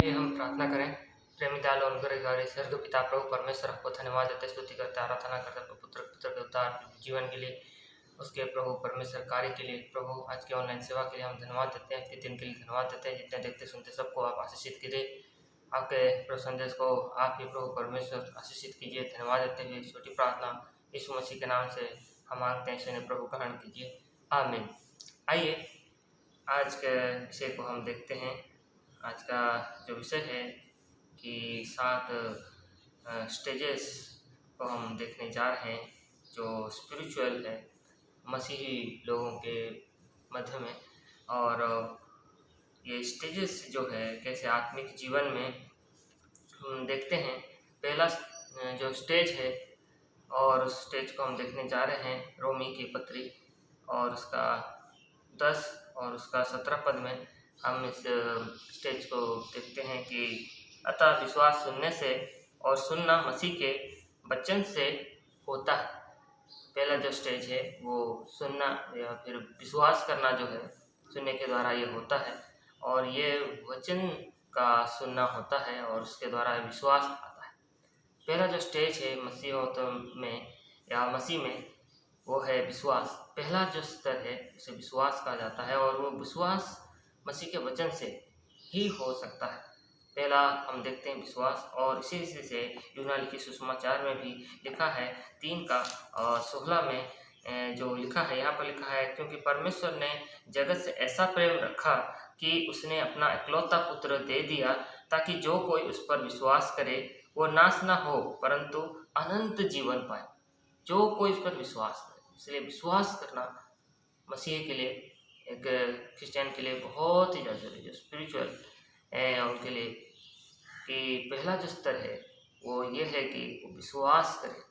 आइए हम प्रार्थना करें। प्रेमी दयालु अनुग्रहकारी स्वर्ग पिता प्रभु परमेश्वर, आपको धन्यवाद देते, स्तुति करते, आराधना करते प्रभु पुत्र के उद्धार जीवन के लिए, उसके प्रभु परमेश्वर कार्य के लिए, प्रभु आज के ऑनलाइन सेवा के लिए हम धन्यवाद देते हैं। आज के दिन के लिए धन्यवाद देते हैं। जितने देखते सुनते सबको आप आशीषित कीजिए। आपके प्रभु संदेश को आप ही प्रभु परमेश्वर आशीषित कीजिए। धन्यवाद देते हुए छोटी प्रार्थना यीशु मसीह के नाम से हम मांगते हैं, सुने प्रभु ग्रहण कीजिए, आमीन। आइए आज के विषय को हम देखते हैं। आज का जो विषय है कि 7 स्टेजेस को हम देखने जा रहे हैं जो स्पिरिचुअल है मसीही लोगों के मध्य में। और ये स्टेजेस जो है कैसे आत्मिक जीवन में हम देखते हैं। पहला जो स्टेज है और उस स्टेज को हम देखने जा रहे हैं रोमी की पत्री और उसका 10 और उसका 17 पद में हम इस स्टेज को देखते हैं कि अतः विश्वास सुनने से और सुनना मसीह के वचन से होता है। पहला जो स्टेज है वो सुनना या फिर विश्वास करना जो है सुनने के द्वारा ये होता है, और ये वचन का सुनना होता है और उसके द्वारा विश्वास आता है। पहला जो स्टेज है मसीह में या मसीह में वो है विश्वास। पहला जो स्तर है उसे विश्वास कहा जाता है और वो विश्वास मसीह के वचन से ही हो सकता है। पहला हम देखते हैं विश्वास, और इसी से यूनानी की सुसमाचार में भी लिखा है 3 का 16 में जो लिखा है, यहाँ पर लिखा है क्योंकि परमेश्वर ने जगत से ऐसा प्रेम रखा कि उसने अपना इकलौता पुत्र दे दिया ताकि जो कोई उस पर विश्वास करे वो नाश ना हो परंतु अनंत जीवन पाए। जो कोई उस पर विश्वास करे, इसलिए विश्वास करना मसीह के लिए, एक क्रिश्चियन के लिए बहुत ही ज़्यादा जरूरी, जो स्पिरिचुअल है उनके लिए। कि पहला जो स्तर है वो ये है कि वो विश्वास करें,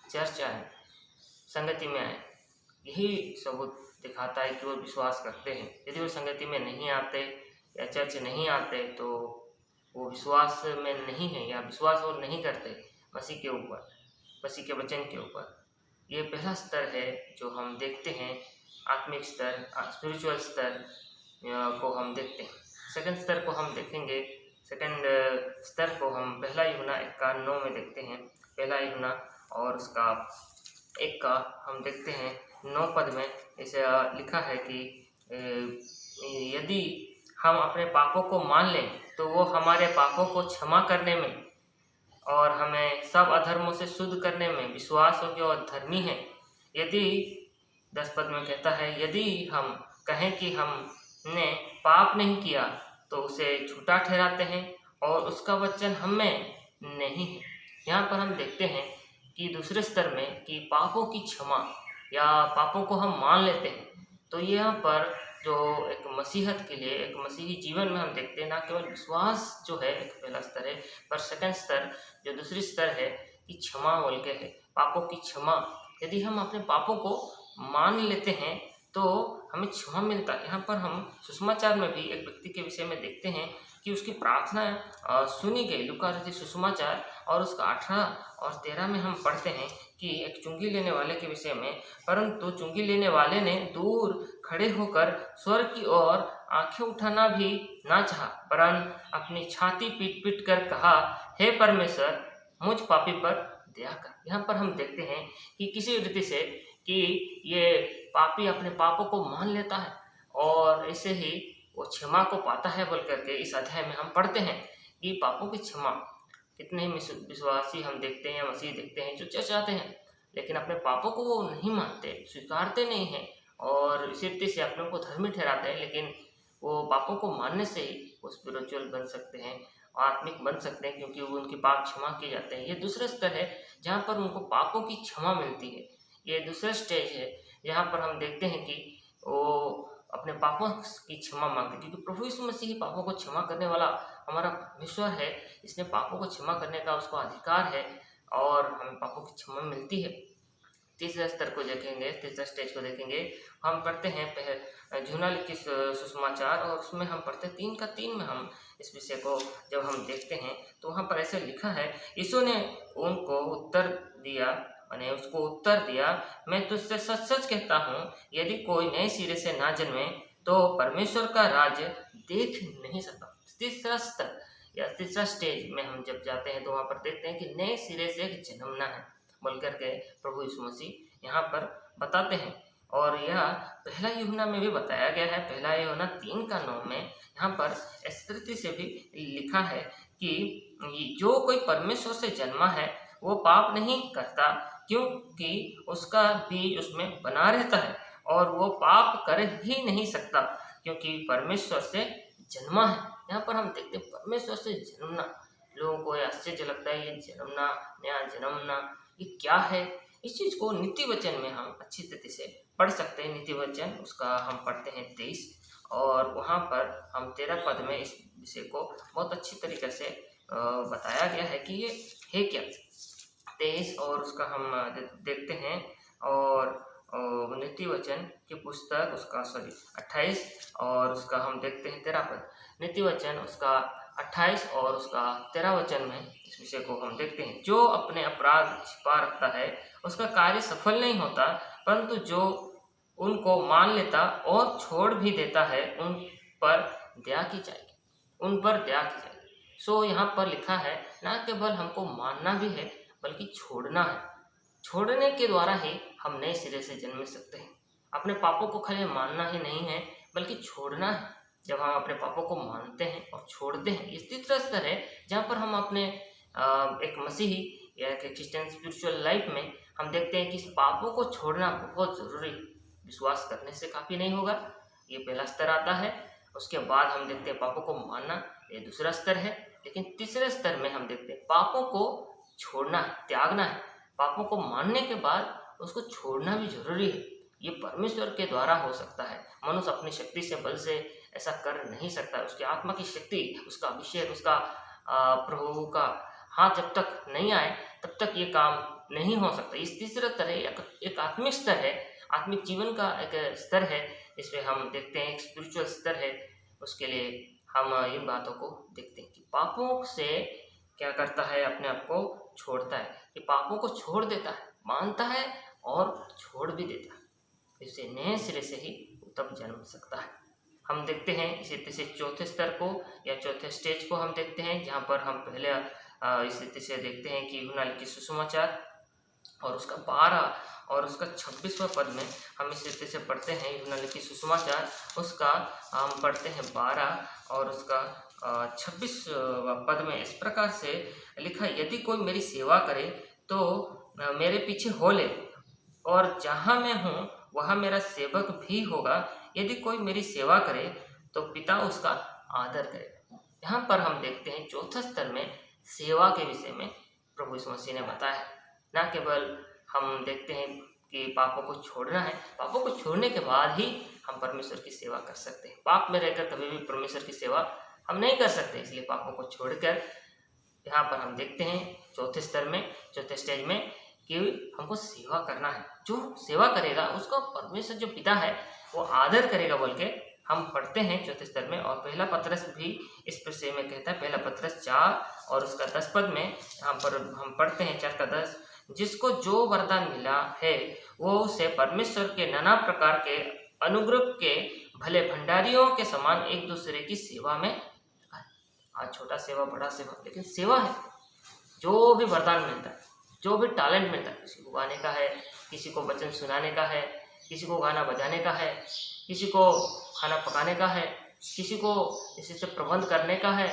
चर्च आए, संगति में आए। यही सबूत दिखाता है कि वो विश्वास करते हैं। यदि वो संगति में नहीं आते या चर्च नहीं आते तो वो विश्वास में नहीं है या विश्वास वो नहीं करते मसीह के ऊपर, मसीह के वचन के ऊपर। ये पहला स्तर है जो हम देखते हैं, आत्मिक स्तर, स्पिरिचुअल स्तर को हम देखते हैं। सेकंड स्तर को हम देखेंगे। सेकंड स्तर को हम पहला यूहन्ना 1:9 में देखते हैं। पहला यूहन्ना और उसका 1 का हम देखते हैं 9 पद में इसे लिखा है कि यदि हम अपने पापों को मान लें तो वो हमारे पापों को क्षमा करने में और हमें सब अधर्मों से शुद्ध करने में विश्वास योग्य और धर्मी है। यदि 10 पद में कहता है यदि हम कहें कि हमने पाप नहीं किया तो उसे झूठा ठहराते हैं और उसका वचन हम में नहीं है। यहाँ पर हम देखते हैं कि दूसरे स्तर में कि पापों की क्षमा या पापों को हम मान लेते हैं। तो यहाँ पर जो एक मसीहत के लिए, एक मसीही जीवन में हम देखते हैं ना केवल विश्वास जो है एक पहला स्तर है, पर सेकंड स्तर जो दूसरी स्तर है कि क्षमा बोल के है, पापों की क्षमा। यदि हम अपने पापों को मान लेते हैं तो हमें क्षमा मिलता है। यहाँ पर हम सुसमाचार में भी एक व्यक्ति के विषय में देखते हैं कि उसकी प्रार्थना सुनी गई। लूका रचित सुसमाचार और उसका 18 और 13 में हम पढ़ते हैं कि एक चुंगी लेने वाले के विषय में, परंतु चुंगी लेने वाले ने दूर खड़े होकर स्वर्ग की ओर आंखें उठाना भी ना चाहा, वरन अपनी छाती पीट पीट कर कहा, हे परमेश्वर मुझ पापी पर दया कर। यहाँ पर हम देखते हैं कि किसी रीति से कि ये पापी अपने पापों को मान लेता है और ऐसे ही वो क्षमा को पाता है बोल करके इस अध्याय में हम पढ़ते हैं कि पापों की क्षमा। कितने ही विश्वासी हम देखते हैं, मसीह देखते हैं जो चर्च आते हैं लेकिन अपने पापों को वो नहीं मानते, स्वीकारते नहीं हैं और इसी रीति से अपने को धर्मी ठहराते हैं। लेकिन वो पापों को मानने से ही वो स्पिरिचुअल बन सकते हैं, आत्मिक बन सकते हैं, क्योंकि वो उनके पाप क्षमा किए जाते हैं। ये दूसरा स्तर है जहाँ पर उनको पापों की क्षमा मिलती है। ये दूसरा स्टेज है जहाँ पर हम देखते हैं कि वो अपने पापों की क्षमा मांगते हैं, क्योंकि प्रभु यीशु मसीह ही पापों को क्षमा करने वाला हमारा परमेश्वर है। इसने पापों को क्षमा करने का उसको अधिकार है और हमें पापों की क्षमा मिलती है। तीसरा स्तर को देखेंगे, तीसरा स्टेज को देखेंगे। हम पढ़ते हैं यूहन्ना लिखित सुसमाचार और उसमें हम पढ़ते हैं 3 का 3 में हम इस विषय को जब हम देखते हैं तो वहाँ पर ऐसे लिखा है, यीशु ने उनको उत्तर दिया, मैंने उसको उत्तर दिया, मैं तुझसे सच सच कहता हूँ यदि कोई नए सिरे से ना जन्मे तो परमेश्वर का राज्य देख नहीं सकता। तीसरा स्तर या तीसरा स्टेज में हम जब जाते हैं तो वहाँ पर देखते हैं कि नए सिरे से एक जन्मना है बोल करके प्रभु यीशु मसीह यहाँ पर बताते हैं। और यह पहला यूहन्ना में भी बताया गया है, पहला यूहन्ना 3:9 में यहाँ पर इस तरीके से भी लिखा है कि जो कोई परमेश्वर से जन्मा है वो पाप नहीं करता, क्योंकि उसका बीज उसमें बना रहता है और वो पाप कर ही नहीं सकता, क्योंकि परमेश्वर से जन्मा है। यहाँ पर हम देखते हैं परमेश्वर से जन्मना। लोगों को आश्चर्य लगता है, ये जन्मना, नया जन्मना, ये क्या है? इस चीज़ को नीति वचन में हम अच्छी तरीके से पढ़ सकते हैं। नीति वचन उसका हम पढ़ते हैं 23, और वहाँ पर हम 13 पद में इस विषय को बहुत अच्छी तरीके से बताया गया है कि ये है क्या। 23 और उसका हम देखते हैं, और नीति वचन की पुस्तक उसका 28 और उसका हम देखते हैं 13 पद। नीति वचन उसका 28 और उसका 13 वचन में इस विषय को हम देखते हैं। जो अपने अपराध छिपा रखता है उसका कार्य सफल नहीं होता, परंतु जो उनको मान लेता और छोड़ भी देता है उन पर दया की जाएगी, उन पर दया की जाएगी। सो यहाँ पर लिखा है ना केवल हमको मानना भी है बल्कि छोड़ना है। छोड़ने के द्वारा ही हम नए सिरे से जन्म सकते हैं। अपने पापों को खाली मानना ही नहीं है बल्कि छोड़ना है। जब हम अपने पापों को मानते हैं और छोड़ते हैं, इस तीसरा स्तर है जहाँ पर हम अपने एक मसीही या एक क्रिश्चियन स्पिरिचुअल लाइफ में हम देखते हैं कि इस पापों को छोड़ना बहुत ज़रूरी। विश्वास करने से काफ़ी नहीं होगा, ये पहला स्तर आता है। उसके बाद हम देखते हैं पापों को मानना, ये दूसरा स्तर है। लेकिन तीसरे स्तर में हम देखते हैं पापों को छोड़ना है, त्यागना है। पापों को मानने के बाद उसको छोड़ना भी जरूरी है। ये परमेश्वर के द्वारा हो सकता है। मनुष्य अपनी शक्ति से, बल से ऐसा कर नहीं सकता। उसकी आत्मा की शक्ति, उसका अभिषेक, उसका प्रभु का हाथ जब तक नहीं आए तब तक ये काम नहीं हो सकता। इस तीसरा स्तर है, एक आत्मिक स्तर है, आत्मिक जीवन का एक स्तर है, इसमें हम देखते हैं एक स्पिरिचुअल स्तर है। उसके लिए हम इन बातों को देखते हैं कि पापों से क्या करता है, अपने आप को छोड़ता है। ये पापों को छोड़ देता है, मानता है और छोड़ भी देता है। इससे नए सिरे से ही तब जन्म सकता है। हम देखते हैं इसी तरह से चौथे स्तर को या चौथे स्टेज को हम देखते हैं, जहाँ पर हम पहले इसी तरह से देखते हैं कि यूहन्ना लिखित सुसमाचार और उसका 12 और उसका 26वां पद में हम इस तरह से पढ़ते हैं। यूहन्ना लिखित सुसमाचार उसका हम पढ़ते हैं 12 और उसका 26वां पद में इस प्रकार से लिखा, यदि कोई मेरी सेवा करे तो मेरे पीछे हो ले, और जहाँ मैं हूँ वहाँ मेरा सेवक भी होगा। यदि कोई मेरी सेवा करे तो पिता उसका आदर करेगा। यहाँ पर हम देखते हैं चौथा स्तर में सेवा के विषय में प्रभु यीशु मसीह ने बताया। ना केवल हम देखते हैं कि पापों को छोड़ना है, पापों को छोड़ने के बाद ही हम परमेश्वर की सेवा कर सकते हैं। पाप में रहकर कभी भी परमेश्वर की सेवा हम नहीं कर सकते। इसलिए पापों को छोड़कर यहाँ पर हम देखते हैं चौथे स्तर में, चौथे स्टेज में कि हमको सेवा करना है। जो सेवा करेगा उसको परमेश्वर जो पिता है वो आदर करेगा बोल के हम पढ़ते हैं चौथे स्तर में। और पहला पत्रस भी इस विषय में कहता है, पहला पत्रस 4 और उसका 10 पद में यहाँ पर हम पढ़ते हैं 4 का 10, जिसको जो वरदान मिला है वो उसे परमेश्वर के नाना प्रकार के अनुग्रह के भले भंडारियों के समान एक दूसरे की सेवा में। आज छोटा सेवा बड़ा सेवा, लेकिन सेवा है। जो भी वरदान मिलता है, जो भी टैलेंट मिलता है, किसी को गाने का है, किसी को वचन सुनाने का है, किसी को गाना बजाने का है, किसी को खाना पकाने का है, किसी को इसी से प्रबंध करने का है।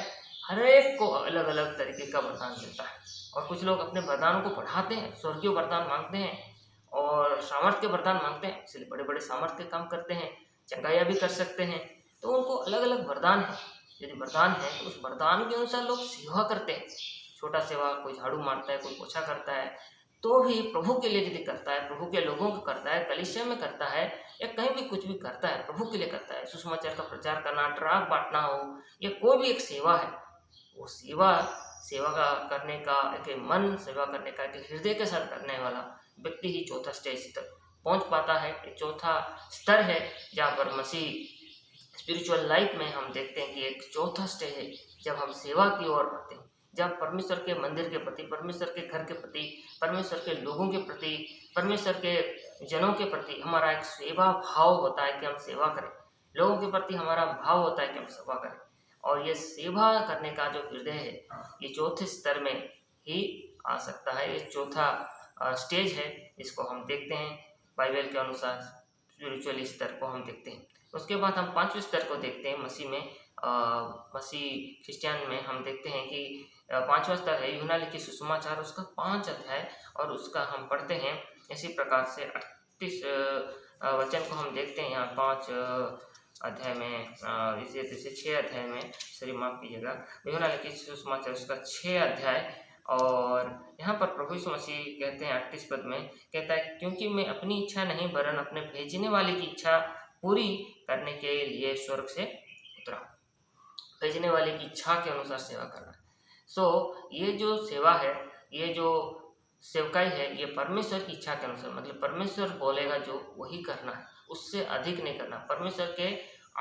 हर एक को अलग अलग तरीके का वरदान मिलता है। और कुछ लोग अपने वरदानों को बढ़ाते हैं, स्वर्गीय वरदान मांगते हैं और सामर्थ्य के वरदान मांगते हैं, इसलिए बड़े बड़े सामर्थ्य के काम करते हैं, चंगाइयाँ भी कर सकते हैं। तो उनको अलग अलग वरदान है। यदि वरदान है तो उस वरदान के अनुसार लोग सेवा करते हैं। छोटा सेवा, कोई झाड़ू मारता है, कोई पोछा करता है, तो भी प्रभु के लिए यदि करता है, प्रभु के लोगों को करता है, कलीसिया में करता है या कहीं भी कुछ भी करता है, प्रभु के लिए करता है। सुसमाचार का प्रचार करना, ट्राक बांटना हो, या कोई भी एक सेवा है, वो सेवा का करने का एक मन, सेवा करने का एक हृदय के साथ करने वाला व्यक्ति ही चौथा स्टेज तक पहुंच पाता है। ये चौथा स्तर है जहाँ पर मसीह स्पिरिचुअल लाइफ में हम देखते हैं कि एक चौथा स्टेज है जब हम सेवा की ओर बढ़ते हैं, जब परमेश्वर के मंदिर के प्रति, परमेश्वर के घर के प्रति, परमेश्वर के लोगों के प्रति, परमेश्वर के जनों के प्रति हमारा एक सेवा भाव होता है कि हम सेवा करें। लोगों के प्रति हमारा भाव होता है कि हम सेवा करें। और ये सेवा करने का जो हृदय है ये चौथे स्तर में ही आ सकता है। ये चौथा स्टेज है, इसको हम देखते हैं बाइबल के अनुसार स्पिरिचुअल स्तर को हम देखते हैं। उसके बाद हम पांचवें स्तर को देखते हैं मसीह में। मसीह क्रिश्चियन में हम देखते हैं कि पांचवा स्तर है यूहन्ना लिखित सुसमाचार, उसका 5 अध्याय, और उसका हम पढ़ते हैं इसी प्रकार से 38 वचन को हम देखते हैं यहाँ 5 अध्याय में, इसी तरह से 6 अध्याय में, सॉरी माफ कीजिएगा, यूहन्ना लिखित सुसमाचार उसका 6 अध्याय। और यहाँ पर प्रभु यीशु मसीह कहते हैं 38 पद में, कहता है क्योंकि मैं अपनी इच्छा नहीं वरन अपने भेजने वाले की इच्छा पूरी करने के लिए स्वर्ग से उतरा। भेजने वाले की इच्छा के अनुसार सेवा करना। ये जो सेवा है, ये जो सेवकाई है, ये परमेश्वर की इच्छा के अनुसार, मतलब परमेश्वर बोलेगा जो वही करना है, उससे अधिक नहीं करना। परमेश्वर के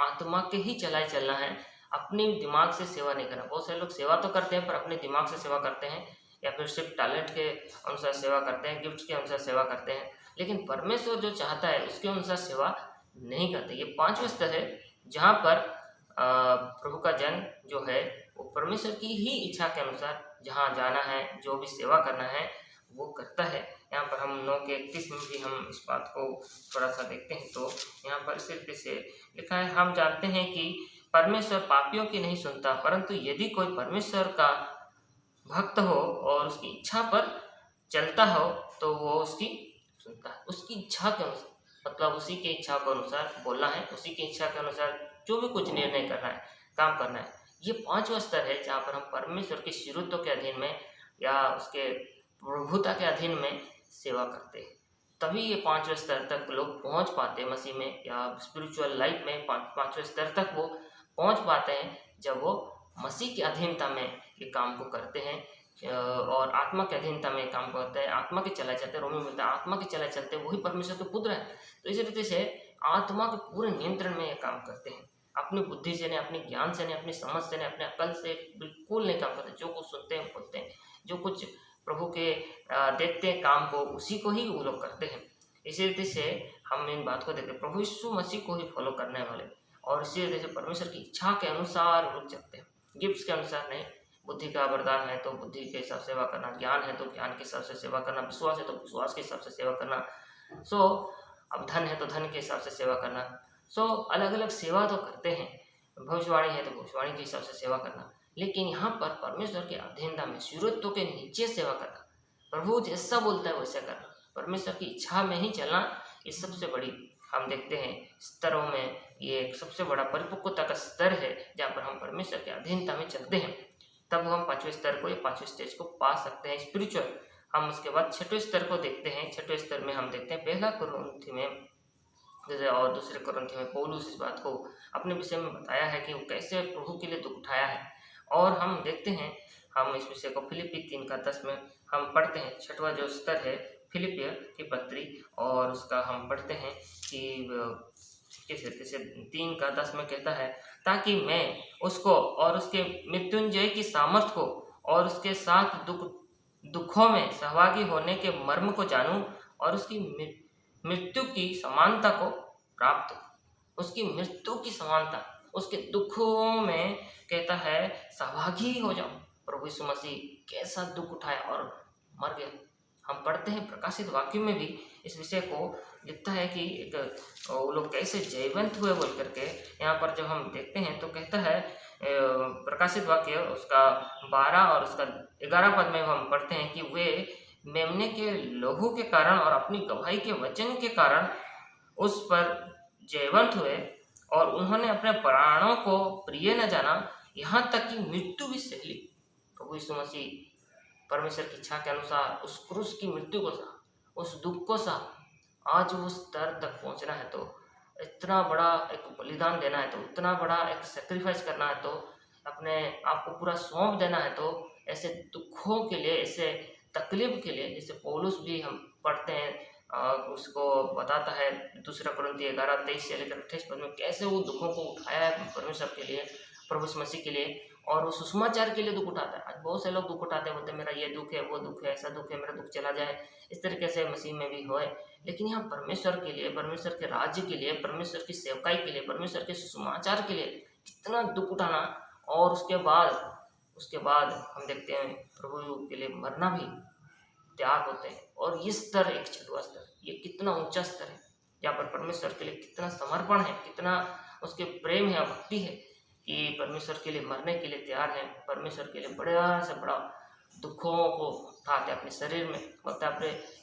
आत्मा के ही चलाए चलना है, अपने दिमाग से सेवा नहीं करना। बहुत सारे लोग सेवा तो करते हैं पर अपने दिमाग से सेवा करते हैं, या फिर सिर्फ टैलेंट के अनुसार सेवा करते हैं, गिफ्ट के अनुसार सेवा करते हैं, लेकिन परमेश्वर जो चाहता है उसके अनुसार सेवा नहीं करते। ये 5वां स्तर है जहाँ पर प्रभु का जन जो है वो परमेश्वर की ही इच्छा के अनुसार जहाँ जाना है, जो भी सेवा करना है वो करता है। यहाँ पर हम 9:31 में भी हम इस बात को थोड़ा सा देखते हैं, तो यहाँ पर इस तरीके से लिखा है, हम जानते हैं कि परमेश्वर पापियों की नहीं सुनता, परंतु यदि कोई परमेश्वर का भक्त हो और उसकी इच्छा पर चलता हो तो वो उसकी सुनता है। उसकी इच्छा के अनुसार, मतलब उसी की इच्छा के अनुसार बोलना है, उसी की इच्छा के अनुसार जो भी कुछ निर्णय करना है, काम करना है। ये 5वां स्तर है जहाँ पर हम परमेश्वर के शिरुत्व के अधीन में या उसके प्रभुता के अधीन में सेवा करते हैं। तभी ये 5वें स्तर तक लोग पहुँच पाते हैं मसीह में, या स्पिरिचुअल लाइफ में 5वें स्तर तक वो पहुँच पाते हैं जब वो मसीह की अधीनता में ये काम को करते हैं और आत्मा के अधीनता में काम करते हैं, आत्मा के चलाए चलते। रोमी में मिलता है आत्मा के चलाए चलते वही परमेश्वर के पुत्र हैं। तो इसी रीति से आत्मा के पूरे नियंत्रण में ये काम करते हैं, अपनी बुद्धि से नहीं, अपने ज्ञान से नहीं, अपनी समझ से नहीं, अपने अकल से बिल्कुल नहीं काम करते। जो कुछ सुनते हैं बोलते हैं, जो कुछ प्रभु के देखते हैं काम को, उसी को ही वो लोग करते हैं। इसी रीति से हम इन बात को देखते हैं, प्रभु यीशु मसीह को ही फॉलो करने वाले, और इसी रीति से परमेश्वर की इच्छा के अनुसार रुक जाते हैं, गिफ्ट्स के अनुसार नहीं। बुद्धि का वरदान है तो बुद्धि के हिसाब से सेवा करना, ज्ञान है तो ज्ञान के हिसाब से सेवा करना, विश्वास है तो विश्वास के हिसाब से सेवा करना, अब धन है तो धन के हिसाब से सेवा करना। अलग अलग सेवा तो करते हैं, भविष्यवाणी है तो भविष्यवाणी के हिसाब से सेवा करना, लेकिन यहाँ पर परमेश्वर के अधीनता में शिरोत्व के नीचे सेवा करना, प्रभु जैसा बोलता है वैसा करना, परमेश्वर की इच्छा में ही चलना, ये सबसे बड़ी हम देखते हैं स्तरों में ये एक सबसे बड़ा परिपक्वता का स्तर है जहाँ पर हम परमेश्वर के अधीनता में चलते हैं। तब हम 5वें स्तर को, ये 5वें स्टेज को पा सकते हैं स्पिरिचुअल। हम उसके बाद 6वें स्तर को देखते हैं। 6वें स्तर में हम देखते हैं पहला कुरिन्थी में जैसे और दूसरे कुरिन्थी में पौलुस इस बात को अपने विषय में बताया है कि वो कैसे प्रभु के लिए दुख उठाया है, और हम देखते हैं, हम इस विषय को फिलिपी 3:10 में हम पढ़ते हैं। 6वां जो स्तर है फिलिपियर की पत्री, और उसका हम पढ़ते हैं कि किस रीति से 3:10 में कहता है, ताकि मैं उसको और उसके मृत्युंजय की सामर्थ को और उसके साथ दुखों में सहभागी होने के मर्म को जानूं और उसकी मृत्यु की समानता को प्राप्त हो। उसकी मृत्यु की समानता, उसके दुखों में कहता है सहभागी हो जाओ। प्रभु यीशु मसीह कैसा दुख उठाया और मर गया। हम पढ़ते हैं प्रकाशित वाक्य में भी इस विषय को लिखता है कि एक वो लोग कैसे जयवंत हुए बोल करके। यहाँ पर जब हम देखते हैं तो कहता है प्रकाशित वाक्य उसका 12 और उसका 11 पद में हम पढ़ते हैं कि वे मेमने के लहू के कारण और अपनी गवाही के वचन के कारण उस पर जयवंत हुए, और उन्होंने अपने प्राणों को प्रिय न जाना, यहाँ तक कि मृत्यु भी सह ली। प्रभु यीशु मसीह परमेश्वर की इच्छा के अनुसार उस क्रूस की मृत्यु को सहा, उस दुख को सहा। आज उस स्तर तक पहुँचना है तो इतना बड़ा एक बलिदान देना है, तो इतना बड़ा एक सेक्रीफाइस करना है, तो अपने आप को पूरा सौंप देना है, तो ऐसे दुखों के लिए, ऐसे तकलीफ के लिए, जैसे पौलुस भी हम पढ़ते हैं उसको बताता है 2 कुरिन्थी 11:23 से लेकर 28 पद में कैसे वो दुखों को उठाया है परमेश्वर के लिए, प्रभु मसीह के लिए, और वो सुसमाचार के लिए दुख उठाता है। आज बहुत से लोग दुख उठाते हैं, बोलते हैं मेरा ये दुख है, वो दुख है, ऐसा दुख है, मेरा दुख चला जाए, इस तरीके से मसीह में भी होए। लेकिन यहाँ परमेश्वर के लिए, परमेश्वर के राज्य के लिए, परमेश्वर की सेवकाई के लिए, परमेश्वर के सुसमाचार के लिए कितना दुख उठाना और उसके बाद हम देखते हैं प्रभु के लिए मरना भी तैयार होते हैं। और ये स्तर एक छठवां स्तर, ये कितना ऊंचा स्तर है, यहाँ पर परमेश्वर के लिए कितना समर्पण है, कितना उसके प्रेम है, भक्ति है कि परमेश्वर के लिए मरने के लिए तैयार है, परमेश्वर के लिए बड़ा से बड़ा दुखों को उठाते अपने शरीर में। मतलब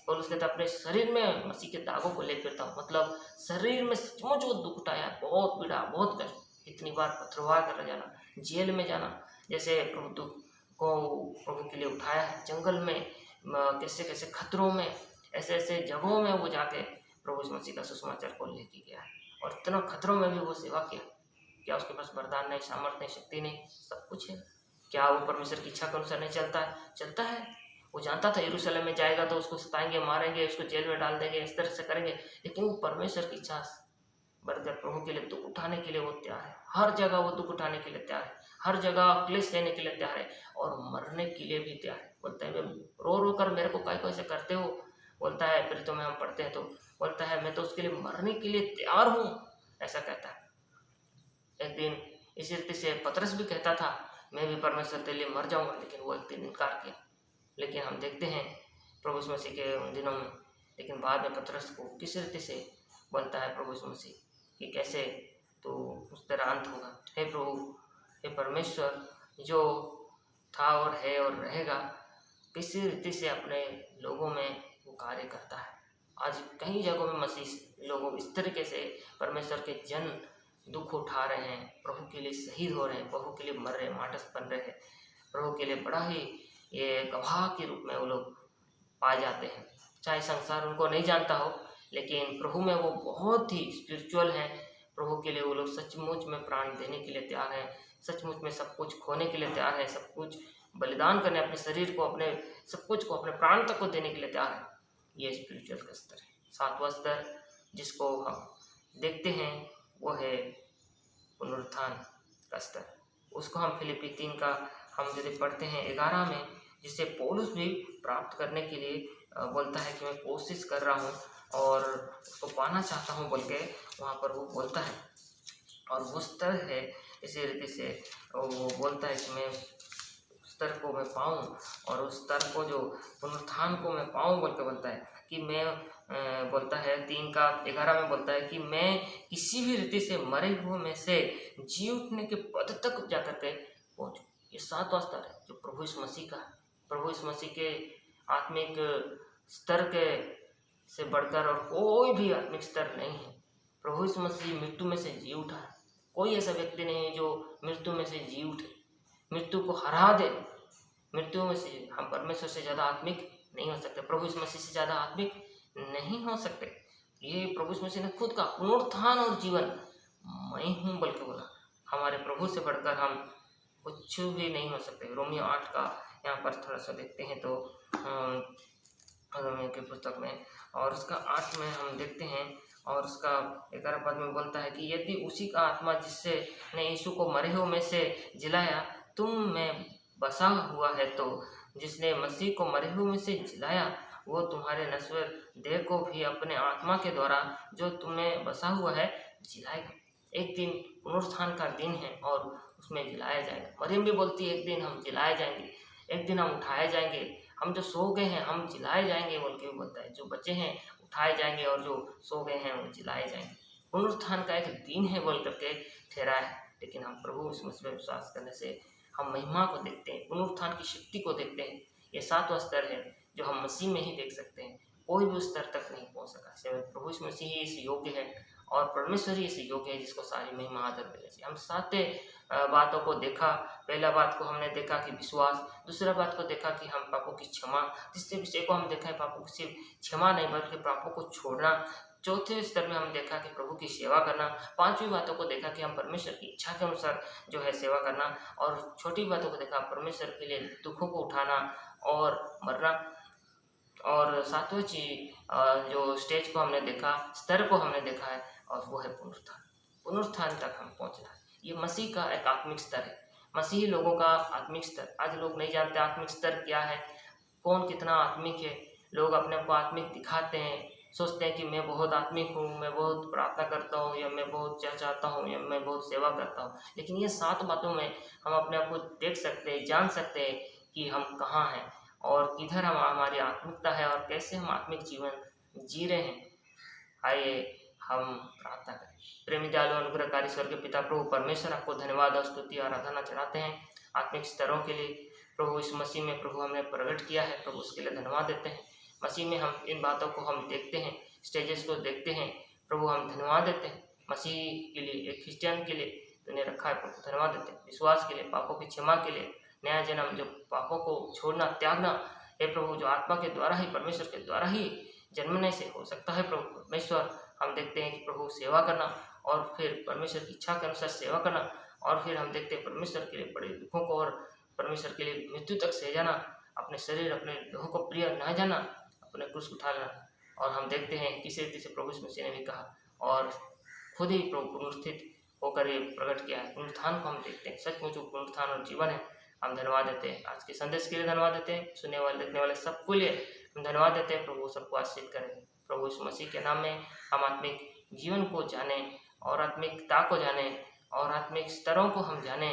पौलुस कहता अपने शरीर में मसीह के दागों को ले फिरता हूँ, मतलब शरीर में सचमुच वो दुख उठाया, बहुत पीड़ा, बहुत कष्ट, कितनी बार पथरवाह कर जाना, जेल में जाना, जैसे प्रभु दुख को प्रभु के लिए उठाया है, जंगल में कैसे कैसे खतरों में, ऐसे ऐसे जगहों में वो जाके प्रभु यीशु मसीह का सुसमाचार को लेके गया है। और इतना खतरों में भी वो सेवा किया। क्या उसके पास वरदान नहीं, सामर्थ्य नहीं, शक्ति नहीं, सब कुछ है। क्या वो परमेश्वर की इच्छा के अनुसार नहीं चलता है? चलता है। वो जानता था यरूशलेम में जाएगा तो उसको सताएंगे, मारेंगे, उसको जेल में डाल देंगे, इस तरह से करेंगे, लेकिन वो परमेश्वर की इच्छा बढ़कर प्रभु के लिए दुख उठाने के लिए वो तैयार है। हर जगह वो दुख उठाने के लिए तैयार है, हर जगह क्लेश लेने के लिए तैयार है और मरने के लिए भी तैयार है। बोलता है रो रो कर मेरे को काय को ऐसे करते हो, बोलता है फिर तो मैं हम पढ़ते हैं तो बोलता है मैं तो उसके लिए मरने के लिए तैयार हूँ, ऐसा कहता है। एक दिन इसी रीति से पतरस भी कहता था मैं भी परमेश्वर के लिए मर जाऊंगा, लेकिन वो एक दिन इनकार किया। लेकिन हम देखते हैं प्रभु यीशु मसीह के उन दिनों में, लेकिन बाद में पतरस को किस रीति से बोलता है प्रभु यीशु मसीह कि कैसे तो उस तरह अंत होगा। हे प्रभु, हे परमेश्वर जो था और है और रहेगा, किसी रीति से अपने लोगों में वो कार्य करता है। आज कई जगहों में मसीह लोगों इस तरीके से परमेश्वर के जन दुख उठा रहे हैं, प्रभु के लिए शहीद हो रहे हैं, प्रभु के लिए मर रहे हैं, मार्टस बन रहे हैं, प्रभु के लिए बड़ा ही ये गवाह के रूप में वो लोग पाए जाते हैं। चाहे संसार उनको नहीं जानता हो, लेकिन प्रभु में वो बहुत ही स्पिरिचुअल हैं। प्रभु के लिए वो लोग सचमुच में प्राण देने के लिए तैयार हैं, सचमुच में सब कुछ खोने के लिए तैयार है, सब कुछ बलिदान करने, अपने शरीर को, अपने सब कुछ को, अपने प्राण तक को देने के लिए तैयार है। ये स्पिरिचुअल का स्तर है। सातवां स्तर जिसको हम देखते हैं वो है पुनरुत्थान का स्तर। उसको हम फिलिपी 3 का हम यदि पढ़ते हैं 11 में, जिसे पौलुस भी प्राप्त करने के लिए बोलता है कि मैं कोशिश कर रहा हूँ और उसको पाना चाहता हूँ बोल के वहाँ पर वो बोलता है। और वो स्तर है इसी रीति से वो बोलता है कि मैं स्तर को मैं पाऊँ और उस स्तर को जो पुनरुत्थान को मैं पाऊँ बोल के बोलता है कि मैं बोलता है 3 का 11 में बोलता है कि मैं किसी भी रीति से मरे हुए में से जी उठने के पद तक जाकर के पहुँचूँ। ये सातवां स्तर है जो प्रभु यीशु मसीह का है। प्रभु यीशु मसीह के आत्मिक स्तर के से बढ़कर और कोई भी आत्मिक स्तर नहीं है। प्रभु यीशु मसीह मृत्यु में से जी उठा है। कोई ऐसा व्यक्ति नहीं है जो मृत्यु में से जी उठे, मृत्यु को हरा दे। मृत्यु में से हम परमेश्वर से ज़्यादा आत्मिक नहीं हो सकते, प्रभु यीशु मसीह से ज़्यादा आत्मिक नहीं हो सकते। ये प्रभु यीशु मसीह ने खुद का पुनरुत्थान और जीवन मैं हूँ बोल के बोला। हमारे प्रभु से बढ़कर हम कुछ भी नहीं हो सकते। रोमियो 8 का यहाँ पर थोड़ा सा देखते हैं तो रोमियो की पुस्तक में और उसका 8 में हम देखते हैं और उसका 11 पद में बोलता है कि यदि उसी का आत्मा जिससे ने यीशु को मरे हुए में से जिलाया तुम में बसा हुआ है, तो जिसने मसीह को मरे हुए में से जिलाया वो तुम्हारे नश्वर देह को भी अपने आत्मा के द्वारा जो तुम्हें बसा हुआ है जिलाएगा। एक दिन पुनरुत्थान का दिन है और उसमें जिलाया जाएगा। मरियम भी बोलती है एक दिन हम जिलाए जाएंगे, एक दिन हम उठाए जाएंगे, हम जो सो गए हैं हम जिलाए जाएंगे बोल के भी बोलता है। जो बचे हैं उठाए जाएंगे और जो सो गए हैं वो जिलाए जाएंगे। पुनरुत्थान का एक दिन है बोल करके ठहराया है। लेकिन हम प्रभु उसमें विश्वास करने से हम महिमा को देखते हैं, पुनरुत्थान की शक्ति को देखते हैं। ये सातवां स्तर है जो हम मसीह में ही देख सकते हैं। कोई भी उस स्तर तक नहीं पहुंच सका। सिर्फ प्रभु यीशु मसीह ही इस योग्य है और परमेश्वर ही इस योग्य है जिसको सारी महिमा आदर मिले। हम साते बातों को देखा। पहला बात को हमने देखा कि विश्वास, दूसरा बात को देखा कि हम पापों की क्षमा, तीसरे विषय को हम देखा है पापों की सिर्फ क्षमा नहीं बल्कि पापों को छोड़ना, चौथे स्तर में हम देखा कि प्रभु की सेवा करना, पांचवी बातों को देखा कि हम परमेश्वर की इच्छा के अनुसार जो है सेवा करना, और छोटी बातों को देखा परमेश्वर के लिए दुखों को उठाना और मरना, और सातवें चीज जो स्टेज को हमने देखा, स्तर को हमने देखा है और वो है पुनरुत्थान। पुनरुत्थान तक हम पहुंचना है। ये मसीह का एक आत्मिक स्तर है, मसीही लोगों का आत्मिक स्तर। आज लोग नहीं जानते आत्मिक स्तर क्या है, कौन कितना आत्मिक है। लोग अपने को आत्मिक दिखाते हैं, सोचते हैं कि मैं बहुत आत्मिक हूँ, मैं बहुत प्रार्थना करता हूँ, या मैं बहुत चाहता हूँ, या मैं बहुत सेवा करता हूँ। लेकिन ये 7 बातों में हम अपने आप को देख सकते हैं, जान सकते हैं कि हम कहाँ हैं और किधर हमारी आत्मिकता है और कैसे हम आत्मिक जीवन जी रहे हैं। आइए हम प्रार्थना करें। प्रेमी दयालु अनुग्रहकारी स्वर्गीय पिता प्रभु परमेश्वर, आपको धन्यवाद और स्तुति आराधना चढ़ाते हैं आत्मिक स्तरों के लिए। प्रभु इस मसीह में प्रभु हमने प्रकट किया है, प्रभु उसके लिए धन्यवाद देते हैं। मसीह में हम इन बातों को हम देखते हैं, स्टेजेस को देखते हैं, प्रभु हम धन्यवाद देते हैं। मसीह के लिए, एक क्रिश्चियन के लिए तूने रखा है, प्रभु धन्यवाद देते हैं। विश्वास के लिए, पापों की क्षमा के लिए, नया जन्म, जो पापों को छोड़ना, त्यागना हे प्रभु, जो आत्मा के द्वारा ही, परमेश्वर के द्वारा ही जन्मने से हो सकता है। प्रभु परमेश्वर, हम देखते हैं कि प्रभु सेवा करना और फिर परमेश्वर की इच्छा के अनुसार सेवा करना, और फिर हम देखते हैं परमेश्वर के लिए बड़े दुखों को और परमेश्वर के लिए मृत्यु तक सह जाना, अपने शरीर, अपने लोगों को प्रिय न जाना, अपने क्रूस उठा लेना। और हम देखते हैं किसी रीति से प्रभु मसीह ने भी कहा और खुद ही प्रभु पुनरुत्थित होकर ये प्रकट किया है। पुनरुत्थान को हम देखते हैं, सचमुच वो पुनरुत्थान और जीवन है। हम धन्यवाद देते हैं, आज के संदेश के लिए धन्यवाद देते हैं, सुनने वाले देखने वाले सबको लिए हम धन्यवाद देते हैं। प्रभु सबको आशीष करें। प्रभु इस मसीह के नाम में हम आत्मिक जीवन को जाने और आत्मिकता को जाने और आत्मिक स्तरों को हम जाने।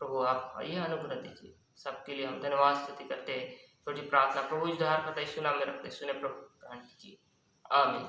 प्रभु आप ये अनुग्रह दीजिए। सबके लिए हम धन्यवाद स्तुति करते हैं। छोटी प्रार्थना प्रभु इस उद्धार करते सुना में रखते, सुने प्रभु ग्रहण कीजिए। आमीन।